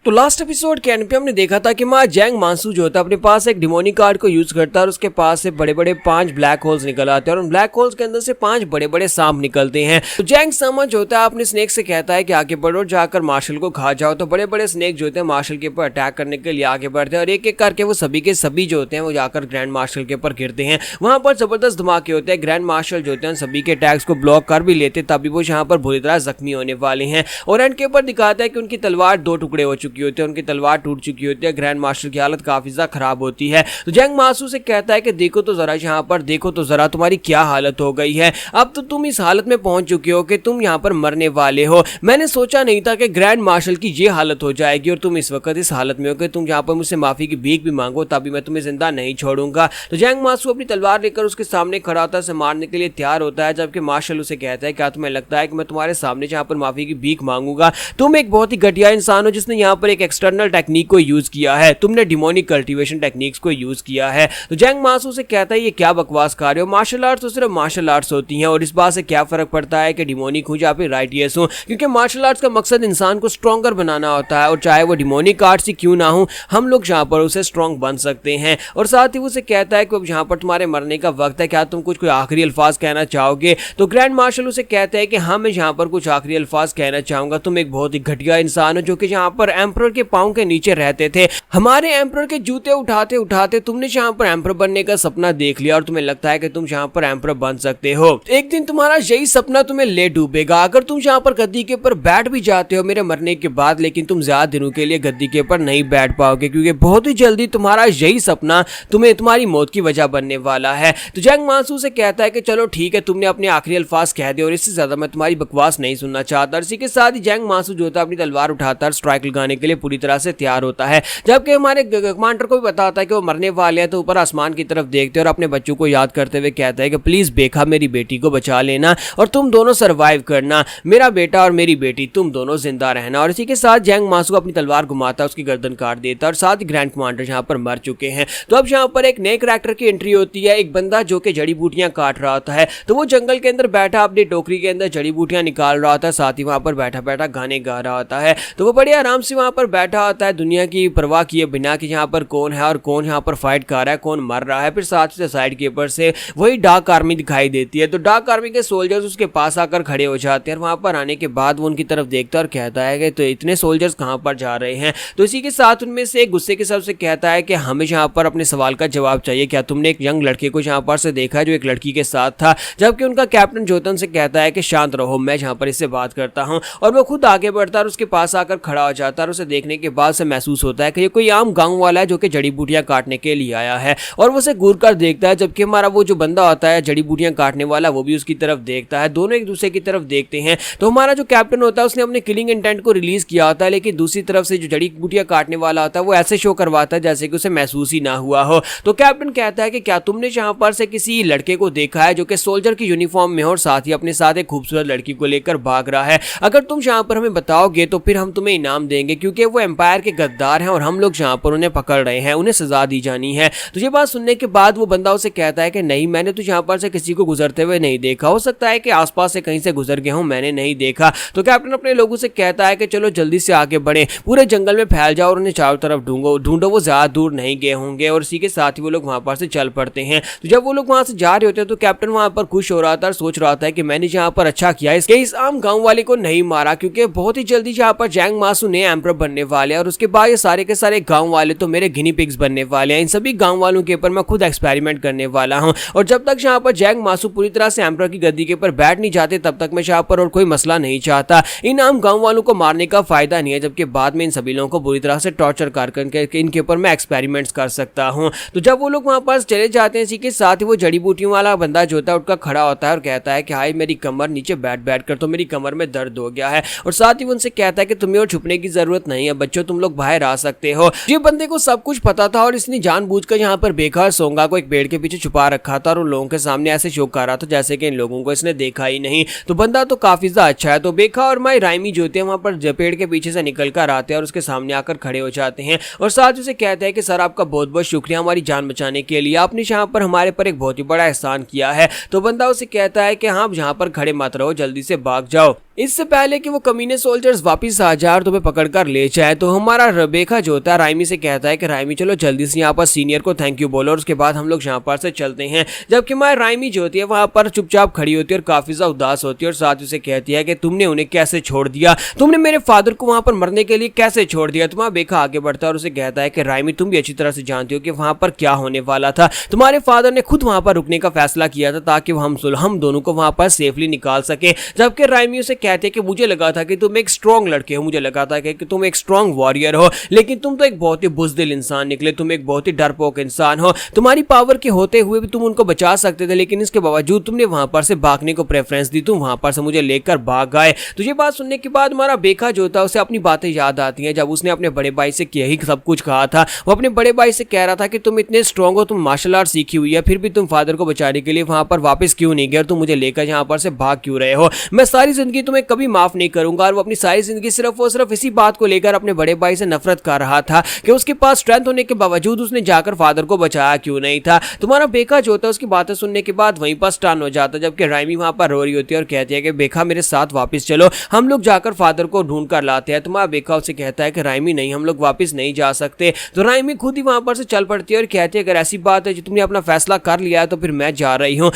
तो last episode के and पे हमने देखा था कि माँ जैंग मानसू जो होता है अपने पास एक डिमोनिक कार्ड को यूज करता है और उसके पास से बड़े बड़े 5 ब्लैक होल्स निकल आते हैं और उन ब्लैक होल्स के अंदर से 5 बड़े बड़े सांप निकलते हैं। तो जैंग समझ होता है अपने स्नेक से कहता है कि आगे बढ़ो, जाकर मार्शल को खा जाओ। तो बड़े बड़े स्नेक जो होते हैं मार्शल के ऊपर अटैक करने के लिए आगे बढ़ते हैं और एक एक करके वो सभी के सभी जो होते हैं वो जाकर ग्रैंड मार्शल के ऊपर गिरते हैं। वहां पर जबरदस्त धमाके होते हैं। ग्रैंड मार्शल जो होते हैं सभी के अटैक्स को ब्लॉक कर भी लेते, तभी वो यहाँ पर बुरी तरह जख्मी होने वाले हैं। और एंड के ऊपर दिखाता है कि उनकी तलवार 2 टुकड़े हो चुकी होती है, उनकी तलवार टूट चुकी होती है। ग्रैंड मास्टर की हालत काफी ज्यादा खराब होती है। तो जैंग मासू से कहता है कि देखो तो जरा, यहाँ पर देखो तो जरा तुम्हारी क्या हालत हो गई है। अब तो तुम इस हालत में पहुंच चुके हो कि तुम यहाँ पर मरने वाले हो। मैंने सोचा नहीं था कि ग्रैंड मार्शल की ये हालत हो जाएगी और तुम इस वक्त इस हालत में हो कि तुम यहाँ पर मुझसे माफी की भीख भी मांगो, तभी मैं तुम्हें जिंदा नहीं छोड़ूंगा। तो जैंग मासू अपनी तलवार लेकर उसके सामने खड़ा होता है, उसे मारने के लिए तैयार होता है, जबकि मार्शल उसे कहता है क्या तुम्हें लगता है कि मैं तुम्हारे सामने यहाँ पर माफी की भीख मांगूंगा? तुम एक बहुत ही घटिया इंसान हो जिसने यहाँ पर एक एक्सटर्नल टेक्निक को यूज किया है, तुमने डिमोनिक कल्टीवेशन टेक्निक्स को यूज किया है। तो जैंग मासू से कहता है ये क्या बकवास कर रहे हो, मार्शल आर्ट्स तो सिर्फ मार्शल आर्ट्स होती हैं और इस बात से क्या फर्क पड़ता है कि डिमोनिक हूं या फिर राइटियस हूं, क्योंकि मार्शल आर्ट्स का मकसद इंसान को स्ट्रॉन्गर बनाना होता है और चाहे वो डिमोनिक आर्ट्स ही क्यों ना हो, हम लोग यहाँ पर उसे स्ट्रॉन्ग बन सकते हैं। और साथ ही उसे कहता है कि अब यहाँ पर तुम्हारे मरने का वक्त है, क्या तुम कुछ कोई आखिरी अल्फाज कहना चाहोगे? तो ग्रैंड मार्शल उसे कहता है कि हाँ मैं यहाँ पर कुछ आखिरी अल्फाज कहना चाहूंगा, तुम एक बहुत ही घटिया इंसान हो जो कि यहाँ पर एम्परर के पांव के नीचे रहते थे। हमारे एम्परर के जूते उठाते उठाते तुमने यहाँ पर एम्परर बनने का सपना देख लिया और तुम्हें लगता है कि तुम यहाँ पर एम्परर बन सकते हो। एक दिन तुम्हारा यही सपना तुम्हें ले डूबेगा। अगर तुम यहाँ पर गद्दी के ऊपर बैठ भी जाते हो मेरे मरने के बाद, लेकिन तुम ज्यादा दिनों के लिए गद्दी के ऊपर नहीं बैठ पाओगे, क्योंकि बहुत ही जल्दी तुम्हारा यही सपना तुम्हें तुम्हारी मौत की वजह बनने वाला है। तो जैंग मासू से कहता है कि चलो ठीक है, तुमने अपने आखिरी अल्फाज कह दिए और इससे ज्यादा मैं तुम्हारी बकवास नहीं सुनना चाहता। इसी के साथ ही जैंग मासू जो होता है अपनी तलवार उठाता है, स्ट्राइक लगाने के लिए पूरी तरह से तैयार होता है। जबकि हमारे कमांडर को भी बताता है कि वो मरने वाले हैं, तो ऊपर आसमान की तरफ देखते हैं और अपने बच्चों को याद करते हुए कहता है कि प्लीज बेखा मेरी बेटी को बचा लेना और तुम दोनों सर्वाइव करना, मेरा बेटा और मेरी बेटी तुम दोनों जिंदा रहना। और इसी के साथ जैंग मासू अपनी तलवार घुमाता है, उसकी गर्दन काट देता है और साथ ही ग्रैंड कमांडर यहाँ पर मर चुके हैं। तो अब यहाँ पर एक नए कैरेक्टर की एंट्री होती है, एक बंदा जो कि जड़ी बूटियां काट रहा होता है। तो वो जंगल के अंदर बैठा अपनी टोकरी के अंदर जड़ी बूटियां निकाल रहा होता है, साथ ही वहां पर बैठा बैठा गाने गा रहा होता है। तो वो बड़े आराम से वहां पर बैठा होता है, दुनिया की परवाह किए बिना कि यहाँ पर कौन है और कौन यहाँ पर फाइट कर रहा है, कौन मर रहा है। फिर साथ से साइड के ऊपर से वही डार्क आर्मी दिखाई देती है। तो डार्क आर्मी के सोल्जर्स उसके पास आकर खड़े हो जाते हैं और वहां पर आने के बाद वो उनकी तरफ देखता है और कहता है कि तो इतने सोल्जर्स कहां पर जा रहे हैं? तो इसी के साथ उनमें से एक गुस्से के सबसे कहता है कि हमें यहाँ पर अपने सवाल का जवाब चाहिए, क्या तुमने एक यंग लड़के को यहाँ पर से देखा जो एक लड़की के साथ था? जबकि उनका कैप्टन जोतन से कहता है कि शांत रहो, मैं यहाँ पर इससे बात करता हूँ। और वो खुद आगे बढ़ता है और उसके पास आकर खड़ा हो जाता है और उसे देखने के बाद से महसूस होता है कि ये कोई आम गाँव वाला है जो कि जड़ी बूटियां काटने के लिए आया है। और वो उसे घूर कर देखता है, जबकि हमारा वो जो बंदा होता है जड़ी बूटियां काटने वाला वो भी उसकी तरफ देखता है। दोनों एक दूसरे की तरफ देखते हैं। तो हमारा जो कैप्टन होता है उसने अपने किलिंग इंटेंट को रिलीज किया होता है, लेकिन दूसरी तरफ से जो जड़ी बूटियां काटने वाला होता है वो ऐसे शो करवाता है जैसे कि उसे महसूस ही ना हुआ हो। तो कैप्टन कहता है कि क्या तुमने यहाँ पर से किसी लड़के को देखा है जो कि सोल्जर की यूनिफॉर्म में हो और साथ ही अपने साथ एक खूबसूरत लड़की को लेकर भाग रहा है? अगर तुम यहाँ पर हमें बताओगे तो फिर हम तुम्हें इनाम देंगे, क्योंकि वो एम्पायर के गद्दार हैं और हम लोग यहाँ पर उन्हें पकड़ रहे हैं, उन्हें सजा दी जानी है। तो ये बात सुनने के बाद वो बंदा उसे कहता है कि नहीं, मैंने तो यहाँ पर से किसी को गुजरते हुए नहीं देखा, हो सकता है कि आसपास से कहीं से गुजर गया हूँ, मैंने नहीं देखा। तो कैप्टन अपने लोगों से कहता है कि चलो जल्दी से आगे बढ़े, पूरे जंगल में फैल जाओ और उन्हें चारों तरफ ढूंढो, वो ज्यादा दूर नहीं गए होंगे। और इसी के साथ ही वो लोग वहां पर से चल पड़ते हैं। तो जब वो लोग वहां से जा रहे होते हैं तो कैप्टन वहां पर खुश हो रहा था और सोच रहा था कि मैंने यहाँ पर अच्छा किया इस आम गाँव वाले को नहीं मारा, क्योंकि बहुत ही जल्दी यहाँ पर जैंग मासू नए एम्परर बनने वाले हैं और उसके बाद ये सारे के सारे गाँव वाले तो मेरे गिनी पिग्स बनने वाले हैं। इन सभी गाँव वालों के ऊपर मैं खुद एक्सपेरिमेंट करने वाला हूँ और जब तक यहाँ पर जैंग मासू पूरी तरह से एम्परर की गद्दी के ऊपर बैठ नहीं जाते तब तक मैं यहाँ पर और कोई मसला नहीं चाहता। इन आम गाँव वालों को मारने का फायदा नहीं है, जबकि बाद में इन सभी लोगों को बुरी तरह से टॉर्चर करके इनके ऊपर मैं एक्सपेरिमेंट्स कर सकता हूँ। तो जब वो लोग वहां पास चले जाते हैं, इसी के साथ ही वो जड़ी बूटियों वाला बंदा जो होता है उठकर खड़ा होता है और कहता है कि हाय मेरी कमर, नीचे बैठ कर तो मेरी कमर में दर्द हो गया है। और साथ ही उनसे कहता है कि तुम्हें और छुपने की जरूरत नहीं है बच्चों, तुम लोग बाहर आ सकते हो। हो। ये बंदे को सब कुछ पता था और इसने जानबूझकर यहाँ पर बेकार सोंगा को एक पेड़ के पीछे छुपा रखा था और उन लोगों के सामने ऐसे शो कर रहा था जैसे कि इन लोगों को इसने देखा ही नहीं। तो बंदा तो काफी ज्यादा अच्छा है। तो बेखा और माई राइमी जो होते हैं वहां पर पेड़ के पीछे से निकल कर आते हैं और उसके सामने आकर खड़े हो जाते हैं और साथ उसे कहते हैं कि सर आपका बहुत बहुत शुक्रिया हमारी जान बचाने के लिए, आपने यहाँ पर हमारे पर एक बहुत ही बड़ा एहसान किया है। तो बंदा उसे कहता है कि हाँ यहाँ पर खड़े मत रहो, जल्दी से भाग जाओ, इससे पहले कि वो कमीने सोल्जर्स वापस आ जाए और तुम्हें पकड़कर ले जाए। तो हमारा रेबेका जो होता है राइमी से कहता है कि राइमी चलो जल्दी से यहाँ पर सीनियर को थैंक यू बोलो और उसके बाद हम लोग यहाँ पर से चलते हैं। जबकि हमारी राइमी जो होती है वहां पर चुपचाप खड़ी होती है और काफी ज्यादा उदास होती है और साथ उसे कहती है कि तुमने उन्हें कैसे छोड़ दिया, तुमने मेरे फादर को वहां पर मरने के लिए कैसे छोड़ दिया। तुम्हारा बेखा आगे बढ़ता है और उसे कहता है कि राइमी तुम भी अच्छी तरह से जानती हो कि वहां पर क्या होने वाला था, तुम्हारे फादर ने खुद वहां पर रुकने का फैसला किया था ताकि हम दोनों को वहां पर सेफली निकाल सके। जबकि राइमी उसे कहते हैं कि मुझे लगा था कि तुम एक स्ट्रॉन्ग लड़के हो, मुझे लगा था कि तुम एक स्ट्रॉन्ग वॉरियर हो, लेकिन तुम तो एक बहुत ही बुज़दिल इंसान निकले, तुम एक बहुत ही डरपोक इंसान हो। तुम्हारी पावर के होते हुए भी तुम उनको बचा सकते थे, लेकिन इसके बावजूद तुमने वहां पर से भागने को प्रेफरेंस दी, तुम वहां पर से मुझे लेकर भाग गए। तो ये बात सुनने के बाद हमारा बेखा जो था उसे अपनी बातें याद आती हैं जब उसने अपने बड़े भाई से यही सब कुछ कहा था। वो अपने बड़े भाई से कह रहा था कि तुम इतने स्ट्रॉन्ग हो, तुम मार्शल आर्ट सीखी हुई है, फिर भी तुम फादर को बचाने के लिए वहां पर वापस क्यों नहीं गए और तुम मुझे लेकर यहाँ पर से भाग क्यों रहे हो। मैं सारी जिंदगी तुम्हें कभी माफ नहीं करूंगा। और वो अपनी सारी जिंदगी सिर्फ और सिर्फ इसी बात को लेकर अपने बड़े भाई से नफरत कर रहा था कि उसके पास स्ट्रेंथ होने के बावजूद उसने जाकर फादर को बचाया क्यों नहीं था। तुम्हारा बेखा जो होता है उसकी बातें सुनने के बाद वहीं पर स्टन हो जाता है, जबकि राइमी वहां पर रो रही होती है और कहती है कि बेखा मेरे साथ वापस चलो, हम लोग जाकर फादर को ढूंढ कर लाते हैं। तुम्हारा बेखा उसे कहता है कि राइमी नहीं, हम लोग वापस नहीं जा सकते। तो राइमी खुद ही वहां पर से चल पड़ती है और कहती है अगर ऐसी बात है जो तुमने अपना फैसला कर लिया है तो फिर मैं जा रही हूँ,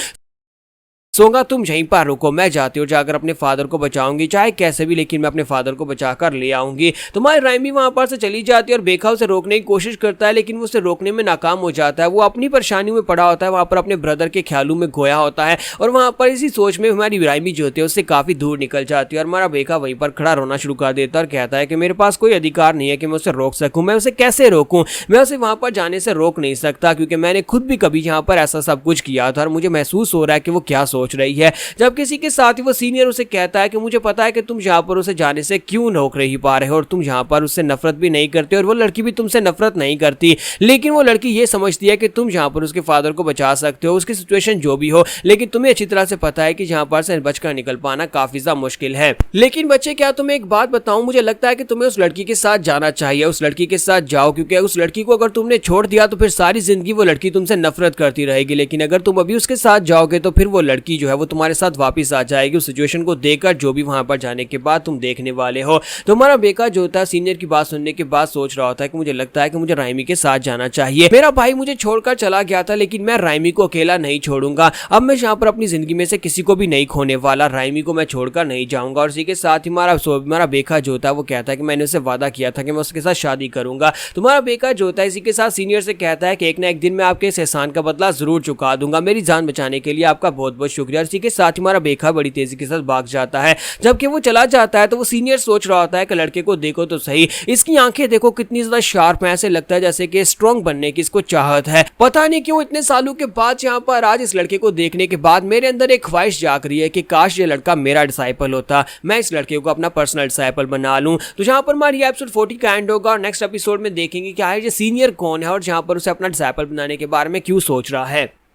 सोंगा तुम यहीं पर रुको, मैं जाती हूँ, जाकर अपने फादर को बचाऊंगी चाहे कैसे भी, लेकिन मैं अपने फादर को बचाकर ले आऊंगी। तुम्हारी राइमी वहां पर से चली जाती है और बेखा उसे रोकने की कोशिश करता है, लेकिन वो उसे रोकने में नाकाम हो जाता है। वो अपनी परेशानी में पड़ा होता है, वहां पर अपने ब्रदर के ख्यालों में खोया होता है और वहां पर इसी सोच में हमारी राइमी जो होती है उससे काफी दूर निकल जाती है और हमारा बेखा वहीं पर खड़ा रोना शुरू कर देता है और कहता है कि मेरे पास कोई अधिकार नहीं है कि मैं उसे रोक सकूं, मैं उसे कैसे रोकूं, मैं उसे वहां पर जाने से रोक नहीं सकता क्योंकि मैंने खुद भी कभी यहाँ पर ऐसा सब कुछ किया था और मुझे महसूस हो रहा है कि वो क्या सोच रही है। जब किसी के साथ ही वो सीनियर उसे कहता है कि मुझे पता है कि तुम यहाँ पर उसे जाने से क्यों रोक नहीं पा रहे हो और तुम यहाँ पर उससे नफरत भी नहीं करते और वो लड़की भी तुमसे नफरत नहीं करती, लेकिन वो लड़की ये समझती है कि तुम यहाँ पर उसके फादर को बचा सकते हो, उसकी सिचुएशन जो भी हो, लेकिन तुम्हें अच्छी तरह से पता है कि यहाँ पर से बचकर निकल पाना काफी ज्यादा मुश्किल है। लेकिन बच्चे क्या तुम्हें एक बात बताऊं, मुझे लगता है कि तुम्हें उस लड़की के साथ जाना चाहिए, उस लड़की के साथ जाओ, क्योंकि उस लड़की को अगर तुमने छोड़ दिया तो फिर सारी जिंदगी वो लड़की तुमसे नफरत करती रहेगी, लेकिन अगर तुम अभी उसके साथ जाओगे तो फिर वो लड़की जो है वो तुम्हारे साथ वापस आ जाएगी उस सिचुएशन को देखकर जो भी वहां पर जाने के बाद तुम देखने वाले हो। तो हमारा बेका जो होता है सीनियर की बात सुनने के बाद सोच रहा होता है कि मुझे लगता है कि मुझे राइमी के साथ जाना चाहिए, मेरा भाई मुझे छोड़कर चला गया था लेकिन मैं राइमी को अकेला नहीं छोड़ूंगा, अब मैं यहाँ पर अपनी जिंदगी में से किसी को भी नहीं खोने वाला, राइमी को मैं छोड़कर नहीं जाऊंगा। और इसी के साथ ही हमारा बेका जो होता है वो कहता है कि मैंने उससे वादा किया था कि मैं उसके साथ शादी करूंगा। तुम्हारा बेका जो होता है इसी के साथ सीनियर से कहता है कि एक ना एक दिन मैं आपके इस एहसान का बदला जरूर चुका दूंगा, मेरी जान बचाने के लिए आपका बहुत बहुत शुक्रिया। इसी के साथ हमारा बेका बड़ी तेजी के साथ भाग जाता है। जबकि वो चला जाता है तो वो सीनियर सोच रहा होता है कि लड़के को देखो तो सही, इसकी आंखें देखो कितनी ज्यादा शार्प है, ऐसे लगता है जैसे कि स्ट्रॉन्ग बनने की इसको चाहत है। पता नहीं क्यों इतने सालों के बाद यहाँ पर आज इस लड़के को देखने के बाद मेरे अंदर एक ख्वाहिश जाग रही है कि काश ये लड़का मेरा डिसाइपल होता, मैं इस लड़के को अपना पर्सनल डिसाइपल बना लूं। तो जहां पर हमारी एपिसोड 40 का एंड होगा और नेक्स्ट एपिसोड में देखेंगे कि आखिर ये सीनियर कौन है और जहां पर उसे अपना डिसाइपल बनाने के बारे में क्यों सोच रहा है।